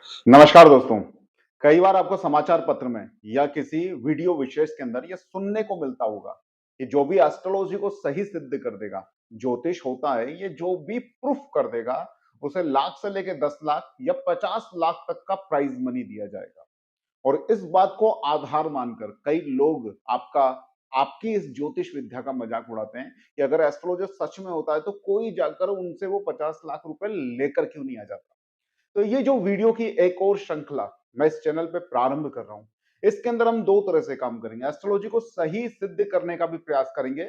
नमस्कार दोस्तों। कई बार आपको समाचार पत्र में या किसी वीडियो विशेष के अंदर ये सुनने को मिलता होगा कि जो भी एस्ट्रोलॉजी को सही सिद्ध कर देगा, ज्योतिष होता है, ये जो भी प्रूफ कर देगा, उसे लाख से लेके 10 लाख या 50 लाख तक का प्राइज मनी दिया जाएगा। और इस बात को आधार मानकर कई लोग आपकी इस ज्योतिष विद्या का मजाक उड़ाते हैं कि अगर एस्ट्रोलॉजर सच में होता है तो कोई जाकर उनसे वो 50 लाख रुपए लेकर क्यों नहीं आ जाता। तो ये जो वीडियो की एक और श्रृंखला मैं इस चैनल पे प्रारंभ कर रहा हूं, इसके अंदर हम दो तरह से काम करेंगे। एस्ट्रोलॉजी को सही सिद्ध करने का भी प्रयास करेंगे।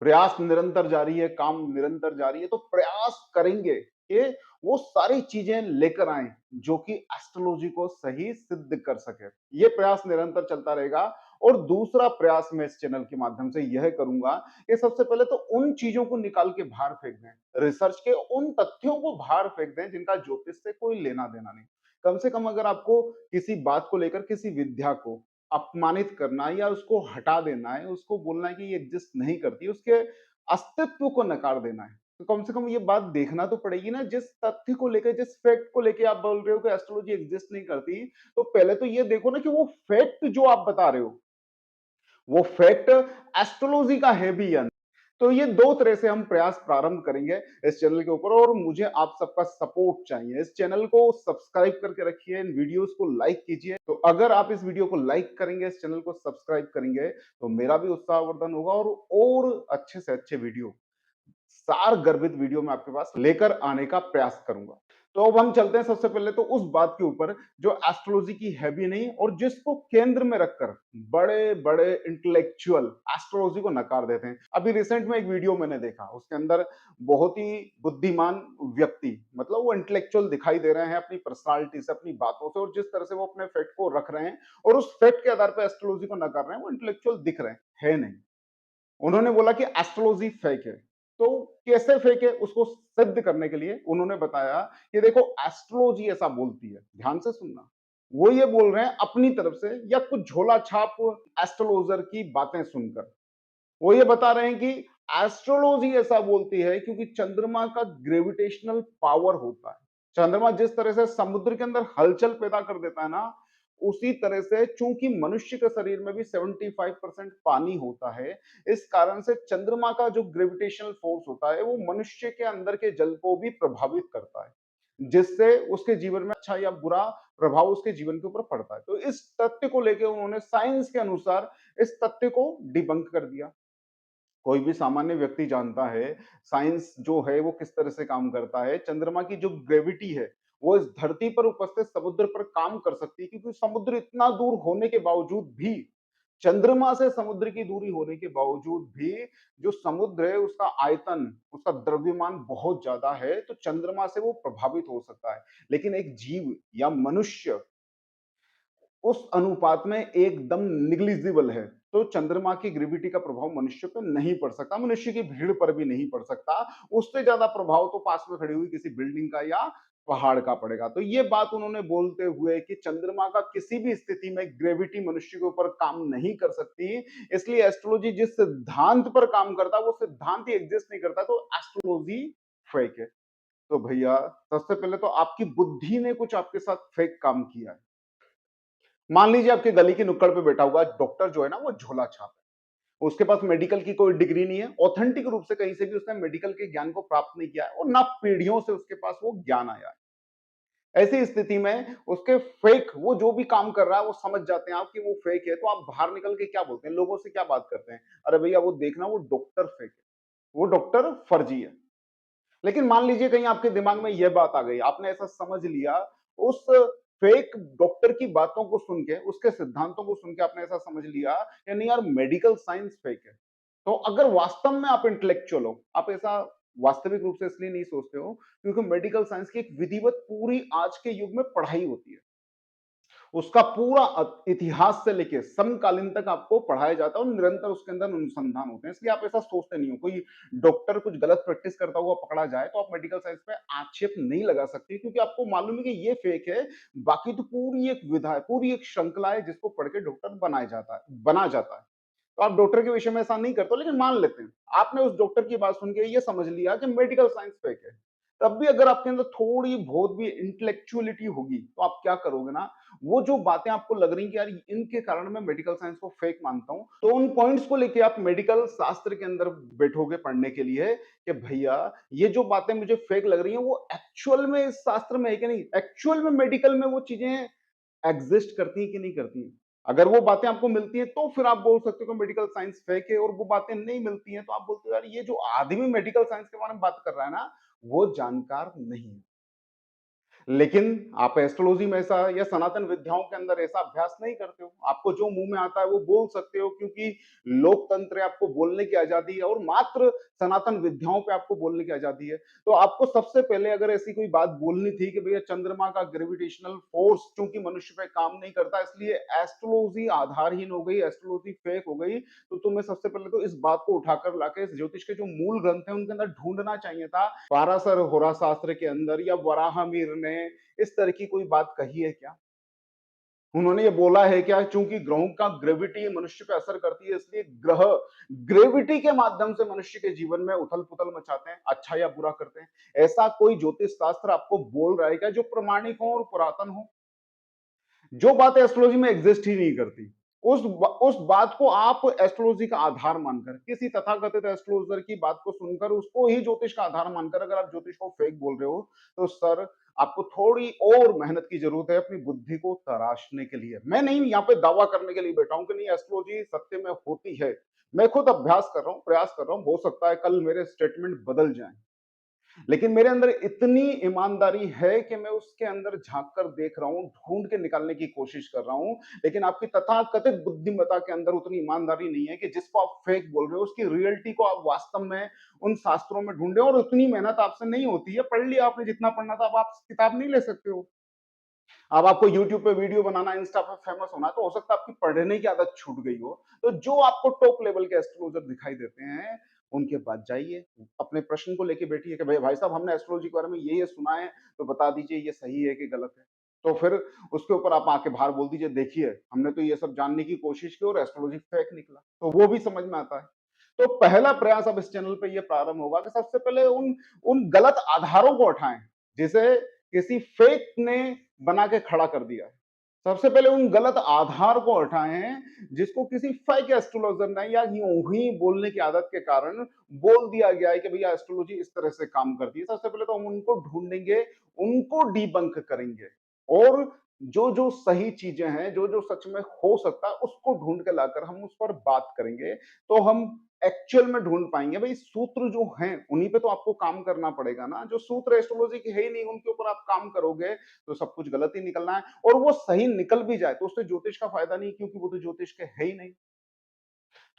प्रयास निरंतर जारी है, काम निरंतर जारी है, तो प्रयास करेंगे कि वो सारी चीजें लेकर आए जो कि एस्ट्रोलॉजी को सही सिद्ध कर सके। ये प्रयास निरंतर चलता रहेगा। और दूसरा प्रयास मैं इस चैनल के माध्यम से यह करूंगा कि सबसे पहले तो उन चीजों को निकाल के बाहर फेंक दें, रिसर्च के उन तथ्यों को बाहर फेंक दें जिनका ज्योतिष से कोई लेना देना नहीं। कम से कम अगर आपको किसी बात को लेकर, किसी विद्या को अपमानित करना है या उसको हटा देना है, उसको बोलना है कि ये एग्जिस्ट नहीं करती, उसके अस्तित्व को नकार देना है, तो कम से कम ये बात देखना तो पड़ेगी ना। जिस तथ्य को लेकर, जिस फैक्ट को लेकर आप बोल रहे हो कि एस्ट्रोलॉजी एग्जिस्ट नहीं करती, तो पहले तो ये देखो ना कि वो फैक्ट जो आप बता रहे हो, वो फैक्ट एस्ट्रोलॉजी का है भी या नहीं। तो ये दो तरह से हम प्रयास प्रारंभ करेंगे इस चैनल के ऊपर, और मुझे आप सबका सपोर्ट चाहिए। इस चैनल को सब्सक्राइब करके रखिए, इन वीडियोस को लाइक कीजिए। तो अगर आप इस वीडियो को लाइक करेंगे, इस चैनल को सब्सक्राइब करेंगे, तो मेरा भी उत्साहवर्धन होगा और अच्छे से अच्छे वीडियो, सार गर्भित वीडियो में आपके पास लेकर आने का प्रयास करूंगा। तो अब हम चलते हैं सबसे पहले तो उस बात के ऊपर जो एस्ट्रोलॉजी की है भी नहीं और जिसको केंद्र में रखकर बड़े बड़े इंटेलेक्चुअल एस्ट्रोलॉजी को नकार देते हैं। अभी रिसेंट में एक वीडियो मैंने देखा, उसके अंदर बहुत ही बुद्धिमान व्यक्ति, मतलब वो इंटेलेक्चुअल दिखाई दे रहे हैं अपनी पर्सनालिटी से, अपनी बातों से, और जिस तरह से वो अपने फैक्ट को रख रहे हैं और उस फैक्ट के आधार पर एस्ट्रोलॉजी को नकार रहे हैं, वो इंटेलेक्चुअल दिख रहे हैं, है नहीं। उन्होंने बोला कि एस्ट्रोलॉजी फेक है। तो कैसे फेक है उसको सिद्ध करने के लिए उन्होंने बताया कि देखो, एस्ट्रोलॉजी ऐसा बोलती है, ध्यान से सुनना। वो ये बोल रहे हैं अपनी तरफ से या कुछ झोला छाप एस्ट्रोलॉजर की बातें सुनकर। वो ये बता रहे हैं कि एस्ट्रोलॉजी ऐसा बोलती है क्योंकि चंद्रमा का ग्रेविटेशनल पावर होता है। चंद्रमा जिस तरह से समुद्र के अंदर हलचल पैदा कर देता है ना, उसी तरह से चूंकि मनुष्य के शरीर में भी 75% पानी होता है, इस कारण से चंद्रमा का जो ग्रेविटेशनल फोर्स होता है वो मनुष्य के अंदर के जल को भी प्रभावित करता है, जिससे उसके जीवन में अच्छा या बुरा प्रभाव उसके जीवन के ऊपर पड़ता है। तो इस तथ्य को लेकर उन्होंने साइंस के अनुसार इस तथ्य को डिबंक कर दिया। कोई भी सामान्य व्यक्ति जानता है साइंस जो है वो किस तरह से काम करता है। चंद्रमा की जो ग्रेविटी है वो इस धरती पर उपस्थित समुद्र पर काम कर सकती है, क्योंकि समुद्र इतना दूर होने के बावजूद भी, चंद्रमा से समुद्र की दूरी होने के बावजूद भी, जो समुद्र है उसका आयतन, उसका द्रव्यमान बहुत ज्यादा है, तो चंद्रमा से वो प्रभावित हो सकता है। लेकिन एक जीव या मनुष्य उस अनुपात में एकदम निग्लिजिबल है, तो चंद्रमा की ग्रेविटी का प्रभाव मनुष्य पे नहीं पड़ सकता, मनुष्य की भीड़ पर भी नहीं पड़ सकता। उससे ज्यादा प्रभाव तो पास में खड़ी हुई किसी बिल्डिंग का या पहाड़ का पड़ेगा। तो ये बात उन्होंने बोलते हुए कि चंद्रमा का किसी भी स्थिति में ग्रेविटी मनुष्य के ऊपर काम नहीं कर सकती, इसलिए एस्ट्रोलॉजी जिस सिद्धांत पर काम करता है वो सिद्धांत ही एग्जिस्ट नहीं करता, तो एस्ट्रोलॉजी फेक है। तो भैया, सबसे पहले तो आपकी बुद्धि ने कुछ आपके साथ फेक काम किया है। मान लीजिए आपके गली की नुक्कड़ पे बैठा हुआ डॉक्टर जो है ना, वो झोला छाप है, उसके पास मेडिकल की कोई डिग्री नहीं है, ऑथेंटिक रूप से कहीं से भी उसने मेडिकल के ज्ञान को प्राप्त नहीं किया है और ना पीढ़ियों से उसके पास वो ज्ञान आया है। ऐसी स्थिति में उसके फेक, वो जो भी काम कर रहा है वो समझ जाते हैं आप कि वो फेक है, तो आप बाहर निकल के क्या बोलते हैं, लोगों से क्या बात करते हैं, अरे भैया वो देखना, वो डॉक्टर फेक है, वो डॉक्टर फर्जी है। लेकिन मान लीजिए कहीं आपके दिमाग में यह बात आ गई, आपने ऐसा समझ लिया, उस फेक डॉक्टर की बातों को सुन के, उसके सिद्धांतों को सुन के आपने ऐसा समझ लिया कि नहीं यार, मेडिकल साइंस फेक है। तो अगर वास्तव में आप इंटेलेक्चुअल हो, आप ऐसा वास्तविक रूप से इसलिए नहीं सोचते हो क्योंकि मेडिकल साइंस की एक विधिवत पूरी आज के युग में पढ़ाई होती है। उसका पूरा इतिहास से लेके समकालीन तक आपको पढ़ाया जाता है और निरंतर उसके अंदर अनुसंधान होते हैं। इसलिए आप ऐसा सोचते नहीं हो, कोई डॉक्टर कुछ गलत प्रैक्टिस करता हुआ पकड़ा जाए तो आप मेडिकल साइंस पे आक्षेप नहीं लगा सकते, क्योंकि आपको मालूम है कि ये फेक है। बाकी तो पूरी एक विधा है, पूरी एक श्रृंखला है जिसको पढ़ के डॉक्टर बना जाता है। तो आप डॉक्टर के विषय में ऐसा नहीं करते हो, लेकिन मान लेते हैं आपने उस डॉक्टर की बात सुन के ये समझ लिया कि मेडिकल साइंस फेक है। तब भी अगर आपके अंदर थोड़ी बहुत भी इंटेलेक्चुअलिटी होगी, तो आप क्या करोगे ना, वो जो बातें आपको लग रही हैं कि यार इनके कारण मैं मेडिकल साइंस को फेक मानता हूँ, तो उन पॉइंट्स को लेके आप मेडिकल शास्त्र के अंदर बैठोगे पढ़ने के लिए कि भैया ये जो बातें मुझे फेक लग रही हैं, वो एक्चुअल में इस शास्त्र में है कि नहीं? एक्चुअल में मेडिकल में वो चीज़ें एग्जिस्ट करती हैं कि नहीं करती हैं? अगर वो बातें आपको मिलती हैं, तो फिर आप बोल सकते हो कि मेडिकल साइंस फेक है और वो बातें नहीं मिलती हैं, तो आप बोलते हो यार ये जो आदमी मेडिकल साइंस के बारे में बात कर रहा है ना, वो जानकार नहीं है। लेकिन आप एस्ट्रोलॉजी में ऐसा या सनातन विद्याओं के अंदर ऐसा अभ्यास नहीं करते हो। आपको जो मुँह में आता है वो बोल सकते हो क्योंकि लोकतंत्र है, आपको बोलने की आज़ादी है और मात्र सनातन विद्याओं पे आपको बोलने की आज़ादी है। तो आपको सबसे पहले अगर ऐसी कोई बात बोलनी थी कि भैया चंद्रमा का ग्रेविटेशनल फ़ोर्स चूँकि मनुष्य पे काम नहीं करता इसलिए एस्ट्रोलॉजी आधारहीन हो गई, एस्ट्रोलॉजी फेक हो गई, तो तुम्हें सबसे पहले तो इस बात को उठाकर लाके इस ज्योतिष के जो मूल ग्रंथ हैं उनके अंदर ढूँढना चाहिए था। पाराशर होरा शास्त्र के अंदर या वराहमिहिर ने इस तरह की कोई बात कही है क्या? उन्होंने ये बोला है क्या? चूंकि ग्रहों का ग्रेविटी मनुष्य पे असर करती है इसलिए ग्रह ग्रेविटी के माध्यम से मनुष्य के जीवन में उथल-पुथल मचाते हैं, अच्छा या बुरा करते हैं। ऐसा कोई ज्योतिष शास्त्र आपको बोल रहा है क्या जो प्रमाणिक हो और पुरातन हो? जो बातें एस्ट्रोलॉजी में एग्जिस्ट ही नहीं करती उस बात को आप एस्ट्रोलॉजी का आधार मानकर किसी तथाकथित एस्ट्रोलॉजर की बात को सुनकर उसको ही ज्योतिष का आधार मानकर अगर आप ज्योतिष को फेक बोल रहे हो तो सर आपको थोड़ी और मेहनत की जरूरत है अपनी बुद्धि को तराशने के लिए। मैं नहीं यहाँ पे दावा करने के लिए बैठा हूं कि नहीं एस्ट्रोलॉजी सत्य में होती है। मैं खुद अभ्यास कर रहा हूँ, प्रयास कर रहा हूँ, हो सकता है कल मेरे स्टेटमेंट बदल जाएं, लेकिन मेरे अंदर इतनी ईमानदारी है कि मैं उसके अंदर झाँक कर देख रहा हूँ, ढूँढ के निकालने की कोशिश कर रहा हूँ। लेकिन आपकी तथाकथित बुद्धिमत्ता के अंदर उतनी ईमानदारी नहीं है कि जिसको आप फेक बोल रहे हो, उसकी रियलिटी को आप वास्तव में उन शास्त्रों में ढूँढें और उतनी मेहनत आपसे नहीं होती है। पढ़ लिया आपने जितना पढ़ना था, अब आप किताब नहीं ले सकते हो। अब आपको यूट्यूब पे वीडियो बनाना, इंस्टा पे फेमस होना है, तो हो सकता है आपकी पढ़ने की आदत छूट गई हो। तो जो आपको टॉप लेवल के एस्ट्रोलॉजर दिखाई देते हैं, उनके पास जाइए, अपने प्रश्न को लेके बैठिए कि भाई भाई साहब हमने एस्ट्रोलॉजी के बारे में ये सुना है, तो बता दीजिए ये सही है कि गलत है। तो फिर उसके ऊपर आप आके बाहर बोल दीजिए देखिए, हमने तो ये सब जानने की कोशिश की और एस्ट्रोलॉजी फेक निकला। तो वो भी समझ में आता है। तो पहला प्रयास अब इस चैनल पे ये प्रारंभ होगा कि सबसे पहले उन उन गलत आधारों को हटाएँ, जिसे किसी फेक ने बना के खड़ा कर दिया है। सबसे पहले उन गलत आधार को हटाएं जिसको किसी फेक एस्ट्रोलॉजर ने या यूं ही बोलने की आदत के कारण बोल दिया गया है कि भैया एस्ट्रोलॉजी इस तरह से काम करती है। सबसे पहले तो हम उनको ढूंढेंगे, उनको डीबंक करेंगे और जो जो सही चीजें हैं, जो जो सच में हो सकता है उसको ढूंढ के लाकर हम उस पर बात करेंगे। तो हम एक्चुअल में ढूंढ पाएंगे भाई सूत्र जो हैं उन्हीं पे तो आपको काम करना पड़ेगा ना। जो सूत्र एस्ट्रोलॉजी के है ही नहीं उनके ऊपर आप काम करोगे तो सब कुछ गलत ही निकलना है। और वो सही निकल भी जाए तो उससे ज्योतिष का फायदा नहीं, क्योंकि वो तो ज्योतिष के है ही नहीं।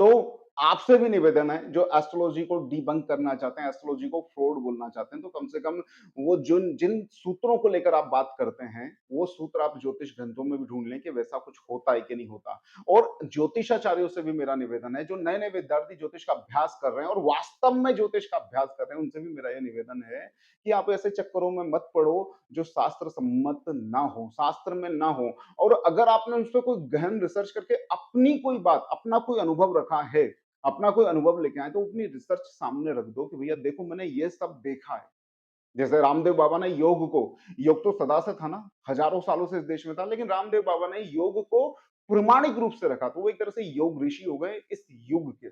तो आपसे भी निवेदन है जो एस्ट्रोलॉजी को डिबंक करना चाहते हैं, एस्ट्रोलॉजी को फ्रॉड बोलना चाहते हैं, तो कम से कम वो जिन जिन सूत्रों को लेकर आप बात करते हैं, वो सूत्र आप ज्योतिष ग्रंथों में भी ढूँढ लें कि वैसा कुछ होता है कि नहीं होता। और ज्योतिषाचार्यों से भी मेरा निवेदन है, जो नए-नए विद्यार्थी ज्योतिष का अभ्यास कर रहे हैं और वास्तव में ज्योतिष का अभ्यास कर रहे हैं, उनसे भी मेरा ये निवेदन है कि आप ऐसे चक्करों में मत पड़ो जो शास्त्र सम्मत ना हो, शास्त्र में ना हो। और अगर आपने उस पे कोई गहन रिसर्च करके अपनी कोई बात, अपना कोई अनुभव रखा है, अपना कोई अनुभव लेके आए, तो अपनी रिसर्च सामने रख दो कि भैया देखो मैंने ये सब देखा है। जैसे रामदेव बाबा ने योग तो सदा से था ना, हजारों सालों से इस देश में था, लेकिन रामदेव बाबा ने योग को प्रमाणिक रूप से रखा, तो वो एक तरह से योग ऋषि हो गए इस युग के।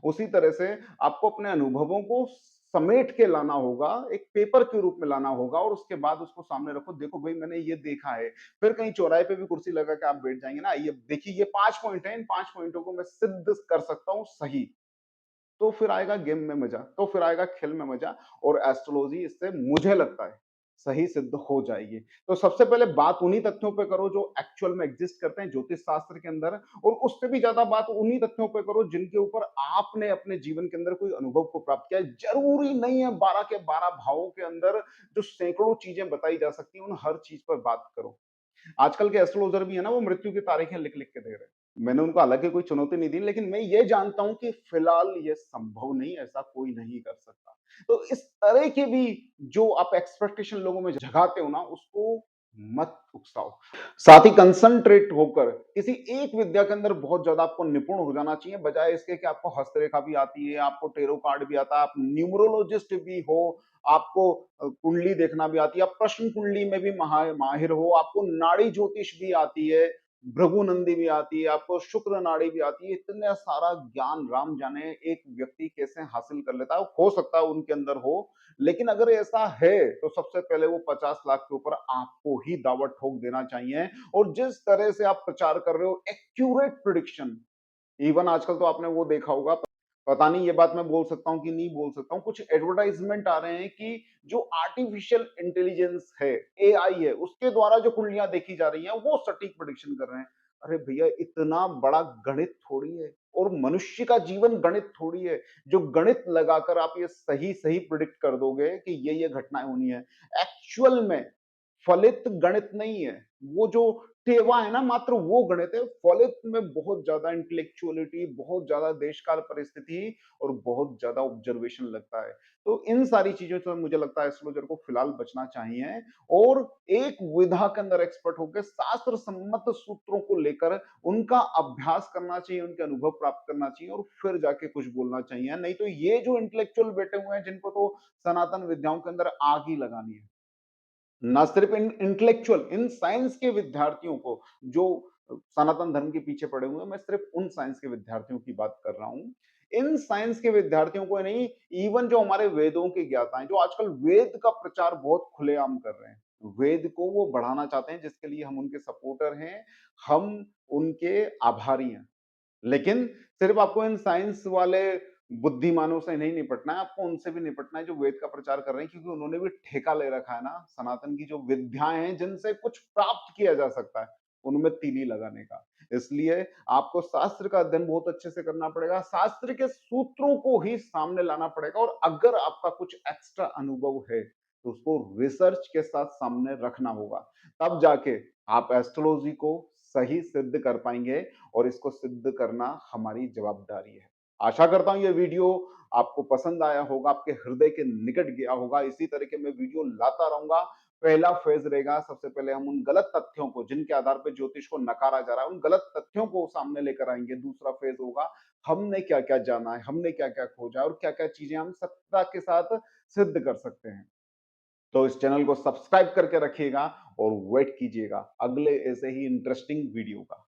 उसी तरह से आपको अपने अनुभवों को समेट के लाना होगा, एक पेपर के रूप में लाना होगा और उसके बाद उसको सामने रखो, देखो भई मैंने ये देखा है। फिर कहीं चौराहे पे भी कुर्सी लगा के आप बैठ जाएँगे ना, ये देखिए ये 5 पॉइंट हैं, इन 5 पॉइंटों को मैं सिद्ध कर सकता हूँ सही। तो फिर आएगा गेम में मजा, तो फिर आएगा खेल में मजा और एस्ट्रोलॉजी इससे मुझे लगता है सही सिद्ध हो जाएगी। तो सबसे पहले बात उन्हीं तथ्यों पे करो जो एक्चुअल में एग्जिस्ट करते हैं ज्योतिष शास्त्र के अंदर, और उससे भी ज्यादा बात उन्हीं तथ्यों पे करो जिनके ऊपर आपने अपने जीवन के अंदर कोई अनुभव को प्राप्त किया है। जरूरी नहीं है 12 के 12 भावों के अंदर जो सैकड़ों चीजें बताई जा सकती हैं उन हर चीज पर बात करो। आजकल के एस्ट्रोलॉजर भी है ना, वो मृत्यु की तारीखें लिख-लिख के दे रहे हैं। मैंने उनको हालाँकि कोई चुनौती नहीं दी, लेकिन मैं ये जानता हूँ कि फिलहाल ये संभव नहीं, ऐसा कोई नहीं कर सकता। तो इस तरह के भी जो आप एक्सपेक्टेशन लोगों में जगाते हो ना, उसको मत उकसाओ। साथ ही कंसंट्रेट होकर किसी एक विद्या के अंदर बहुत ज्यादा आपको निपुण हो जाना चाहिए, बजाय इसके कि आपको हस्तरेखा भी आती है, आपको टेरो कार्ड भी आता है, आप न्यूमरोलॉजिस्ट भी हो, आपको कुंडली देखना भी आती है, आप प्रश्न कुंडली में भी माहिर हो, आपको नाड़ी ज्योतिष भी आती है, भृगु नंदी भी आती है, आपको शुक्र नाड़ी भी आती है। इतना सारा ज्ञान राम जाने एक व्यक्ति कैसे हासिल कर लेता है। हो सकता है उनके अंदर हो, लेकिन अगर ऐसा है तो सबसे पहले वो 50 लाख के ऊपर आपको ही दावा ठोक देना चाहिए। और जिस तरह से आप प्रचार कर रहे हो एक्यूरेट प्रिडिक्शन, इवन आजकल तो आपने वो देखा होगा, पता नहीं ये बात मैं बोल सकता हूँ कि नहीं बोल सकता हूँ, कुछ एडवर्टाइजमेंट आ रहे हैं कि जो आर्टिफिशियल इंटेलिजेंस है, एआई है, उसके द्वारा जो कुंडलियां देखी जा रही हैं वो सटीक प्रिडिक्शन कर रहे हैं। अरे भैया, इतना बड़ा गणित थोड़ी है, और मनुष्य का जीवन गणित थोड़ी है जो गणित लगाकर आप ये सही सही प्रिडिक्ट कर दोगे कि ये घटनाएं होनी है। एक्चुअल में फलित गणित नहीं है, वो जो टेवा है ना, मात्र वो गणित है। फलित में बहुत ज्यादा इंटेलेक्चुअलिटी, बहुत ज्यादा देश काल परिस्थिति और बहुत ज्यादा ऑब्जर्वेशन लगता है। तो इन सारी चीजों से मुझे लगता है एस्ट्रोलॉजर को फिलहाल बचना चाहिए, और एक विधा के अंदर एक्सपर्ट होकर शास्त्र सम्मत सूत्रों को लेकर उनका अभ्यास करना चाहिए, उनके अनुभव प्राप्त करना चाहिए, और फिर जाके कुछ बोलना चाहिए। नहीं तो ये जो इंटेलेक्चुअल बैठे हुए हैं, जिनको तो सनातन विद्याओं के अंदर आग ही लगानी है, ना सिर्फ इन इंटेलेक्चुअल, इन साइंस के विद्यार्थियों को जो सनातन धर्म के पीछे पड़े हुए हैं, मैं सिर्फ उन साइंस के विद्यार्थियों की बात कर रहा हूं। इन साइंस के विद्यार्थियों को नहीं, इवन जो हमारे वेदों के ज्ञाता हैं, जो आजकल वेद का प्रचार बहुत खुलेआम कर रहे हैं, वेद को वो बढ़ाना चाहते हैं, जिसके लिए हम उनके सपोर्टर हैं, हम उनके आभारी हैं। लेकिन सिर्फ आपको इन साइंस वाले बुद्धिमानों से नहीं निपटना है, आपको उनसे भी निपटना है जो वेद का प्रचार कर रहे हैं, क्योंकि उन्होंने भी ठेका ले रखा है ना सनातन की जो विद्याएं हैं जिनसे कुछ प्राप्त किया जा सकता है, उनमें तीली लगाने का। इसलिए आपको शास्त्र का अध्ययन बहुत अच्छे से करना पड़ेगा, शास्त्र के सूत्रों को ही सामने लाना पड़ेगा, और अगर आपका कुछ एक्स्ट्रा अनुभव है तो उसको रिसर्च के साथ सामने रखना होगा। तब जाके आप एस्ट्रोलॉजी को सही सिद्ध कर पाएंगे, और इसको सिद्ध करना हमारी जवाबदारी है। आशा करता हूं ये वीडियो आपको पसंद आया होगा, आपके हृदय के निकट गया होगा। इसी तरह के मैं वीडियो लाता रहूंगा। पहला फेज रहेगा, सबसे पहले हम उन गलत तथ्यों को जिनके आधार पर ज्योतिष को नकारा जा रहा है, उन गलत तथ्यों को सामने लेकर आएंगे। दूसरा फेज होगा, हमने क्या क्या जाना है, हमने क्या क्या खोजा, और क्या क्या चीजें हम सत्ता के साथ सिद्ध कर सकते हैं। तो इस चैनल को सब्सक्राइब करके रखिएगा, और वेट कीजिएगा अगले ऐसे ही इंटरेस्टिंग वीडियो का।